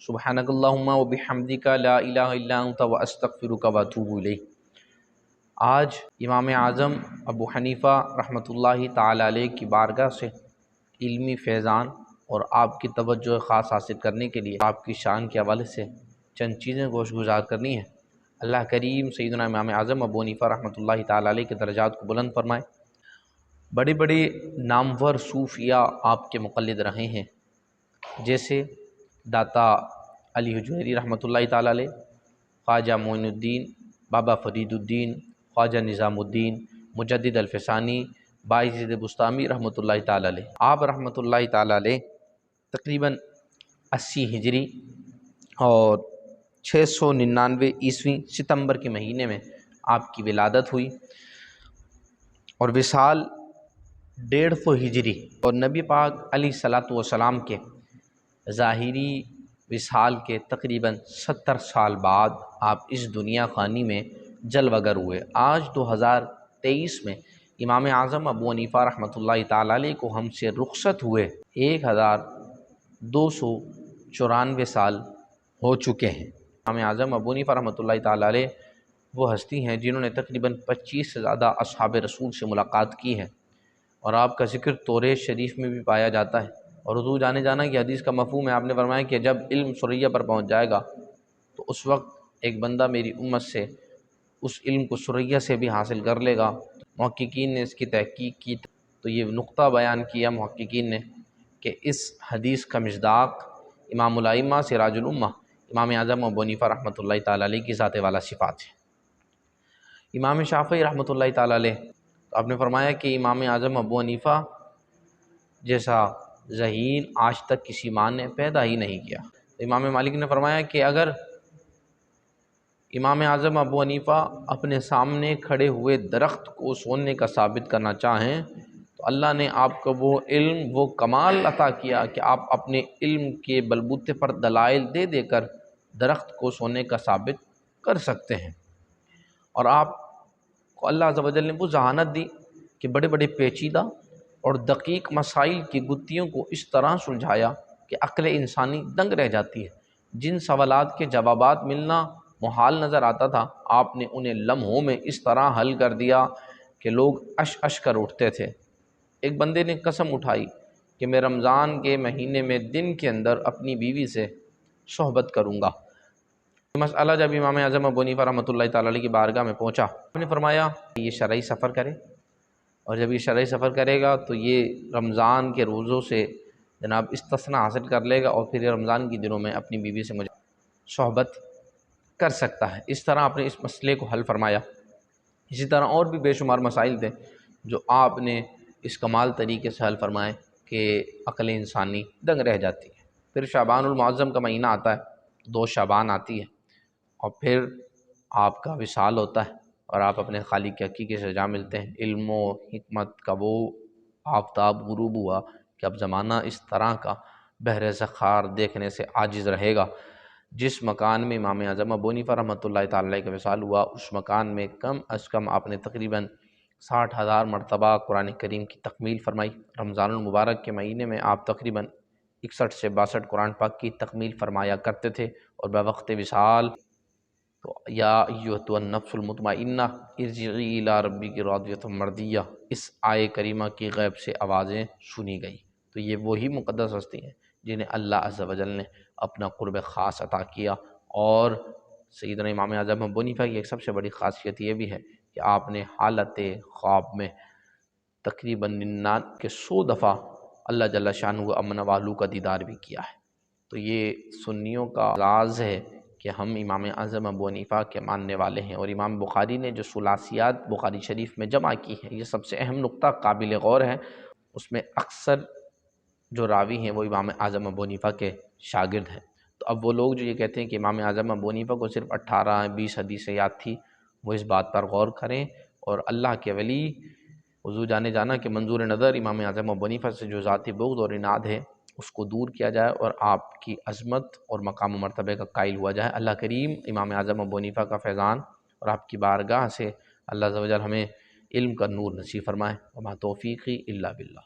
سبحانک اللہم و بحمدک لا الہ الا انت و استغفرک و اتوب الیک۔ آج امام اعظم ابو حنیفہ رحمۃ اللہ تعالی علیہ کی بارگاہ سے علمی فیضان اور آپ کی توجہ خاص حاصل کرنے کے لیے آپ کی شان کے حوالے سے چند چیزیں گوش گزار کرنی ہیں۔ اللہ کریم سیدنا امام اعظم ابو حنیفہ رحمۃ اللہ تعالی علیہ کے درجات کو بلند فرمائے۔ بڑے بڑے نامور صوفیاء آپ کے مقلد رہے ہیں، جیسے داتا علی حجویری رحمۃ اللہ تعالی علیہ، خواجہ معین الدین، بابا فرید الدین، خواجہ نظام الدین، مجدد الفسانی، بایزید بسطامی رحمۃ اللہ تعالی علیہ۔ آپ رحمۃ اللہ تعالی علیہ تقریباً 80 ہجری اور 699 عیسوی ستمبر کے مہینے میں آپ کی ولادت ہوئی، اور وصال 150 ہجری اور نبی پاک علیہ الصلاۃ والسلام کے ظاہری وصال کے تقریباً 70 سال بعد آپ اس دنیا فانی میں جلوہ گر ہوئے۔ آج 2023 میں امام اعظم ابو حنیفہ رحمۃ اللہ تعالی علیہ کو ہم سے رخصت ہوئے 1294 سال ہو چکے ہیں۔ امام اعظم ابو حنیفہ رحمۃ اللہ تعالی علیہ وہ ہستی ہیں جنہوں نے تقریباً 25 سے زیادہ اصحاب رسول سے ملاقات کی ہے، اور آپ کا ذکر توریت شریف میں بھی پایا جاتا ہے۔ اور حضور جانا کہ حدیث کا مفہوم ہے، آپ نے فرمایا کہ جب علم ثریا پر پہنچ جائے گا تو اس وقت ایک بندہ میری امت سے اس علم کو ثریا سے بھی حاصل کر لے گا۔ محققین نے اس کی تحقیق کی تو یہ نقطہ بیان کیا محققین نے کہ اس حدیث کا مصداق امام الائمہ سراج الامہ امام اعظم ابو حنیفہ رحمۃ اللہ تعالی علیہ کی ذات والا صفات ہے۔ امام شافعی رحمۃ اللہ تعالی علیہ، آپ نے فرمایا کہ امام اعظم ابو حنیفہ جیسا ذہین آج تک کسی ماں نے پیدا ہی نہیں کیا۔ امام مالک نے فرمایا کہ اگر امام اعظم ابو حنیفہ اپنے سامنے کھڑے ہوئے درخت کو سونے کا ثابت کرنا چاہیں تو اللہ نے آپ کو وہ علم، وہ کمال عطا کیا کہ آپ اپنے علم کے بلبوتے پر دلائل دے دے کر درخت کو سونے کا ثابت کر سکتے ہیں۔ اور آپ کو اللہ عز و جل نے وہ ذہانت دی کہ بڑے بڑے پیچیدہ اور دقیق مسائل کی گتھیوں کو اس طرح سلجھایا کہ عقل انسانی دنگ رہ جاتی ہے۔ جن سوالات کے جوابات ملنا محال نظر آتا تھا، آپ نے انہیں لمحوں میں اس طرح حل کر دیا کہ لوگ اش اش کر اٹھتے تھے۔ ایک بندے نے قسم اٹھائی کہ میں رمضان کے مہینے میں دن کے اندر اپنی بیوی سے صحبت کروں گا۔ مسئلہ جب امام اعظم ابو حنیفہ رحمۃ اللہ تعالی علیہ کی بارگاہ میں پہنچا، انہوں نے فرمایا کہ یہ شرعی سفر کرے، اور جب یہ شرعی سفر کرے گا تو یہ رمضان کے روزوں سے جناب استثناء حاصل کر لے گا، اور پھر یہ رمضان کے دنوں میں اپنی بیوی سے مجھے صحبت کر سکتا ہے۔ اس طرح آپ نے اس مسئلے کو حل فرمایا۔ اسی طرح اور بھی بے شمار مسائل تھے جو آپ نے اس کمال طریقے سے حل فرمائے کہ عقل انسانی دنگ رہ جاتی ہے۔ پھر شعبان المعظم کا مہینہ آتا ہے، 2 شعبان آتی ہے، اور پھر آپ کا وصال ہوتا ہے اور آپ اپنے خالق کے حقیقی سے جا ملتے ہیں۔ علم و حکمت کا وہ آفتاب غروب ہوا کہ اب زمانہ اس طرح کا بحر ذخار دیکھنے سے عاجز رہے گا۔ جس مکان میں امام اعظم ابو حنیفہ رحمۃ اللہ تعالی علیہ کا وصال ہوا، اس مکان میں کم از کم آپ نے تقریباً 60,000 مرتبہ قرآن کریم کی تکمیل فرمائی۔ رمضان المبارک کے مہینے میں آپ تقریباً 61 سے 62 قرآن پاک کی تکمیل فرمایا کرتے تھے، اور بوقت وصال تو یا ایھا النفس المطمئنہ ارجعی الی ربک راضیۃ مرضیہ، اس آیے کریمہ کی غیب سے آوازیں سنی گئی۔ تو یہ وہی مقدس ہستی ہیں جنہیں اللہ عز و جل نے اپنا قرب خاص عطا کیا۔ اور سیدنا امام اعظم ابو حنیفہ کی ایک سب سے بڑی خاصیت یہ بھی ہے کہ آپ نے حالت خواب میں تقریباً 100 دفعہ اللہ جل شانہ امن والو کا دیدار بھی کیا ہے۔ تو یہ سنیوں کا راز ہے کہ ہم امام اعظم ابو حنیفہ کے ماننے والے ہیں۔ اور امام بخاری نے جو ثلاثیات بخاری شریف میں جمع کی ہیں، یہ سب سے اہم نقطہ قابل غور ہے۔ اس میں اکثر جو راوی ہیں وہ امام اعظم ابو حنیفہ کے شاگرد ہیں۔ تو اب وہ لوگ جو یہ کہتے ہیں کہ امام اعظم ابو حنیفہ کو صرف 18-20 حدیثیں یاد تھی، وہ اس بات پر غور کریں، اور اللہ کے ولی حضور جانا کہ منظور نظر امام اعظم ابو حنیفہ سے جو ذاتی بغض اور عناد ہے اس کو دور کیا جائے، اور آپ کی عظمت اور مقام و مرتبے کا قائل ہوا جائے۔ اللہ کریم امام اعظم ابو حنیفہ کا فیضان اور آپ کی بارگاہ سے اللہ عز و جل ہمیں علم کا نور نصیب فرمائے۔ وما توفیقی الا باللہ۔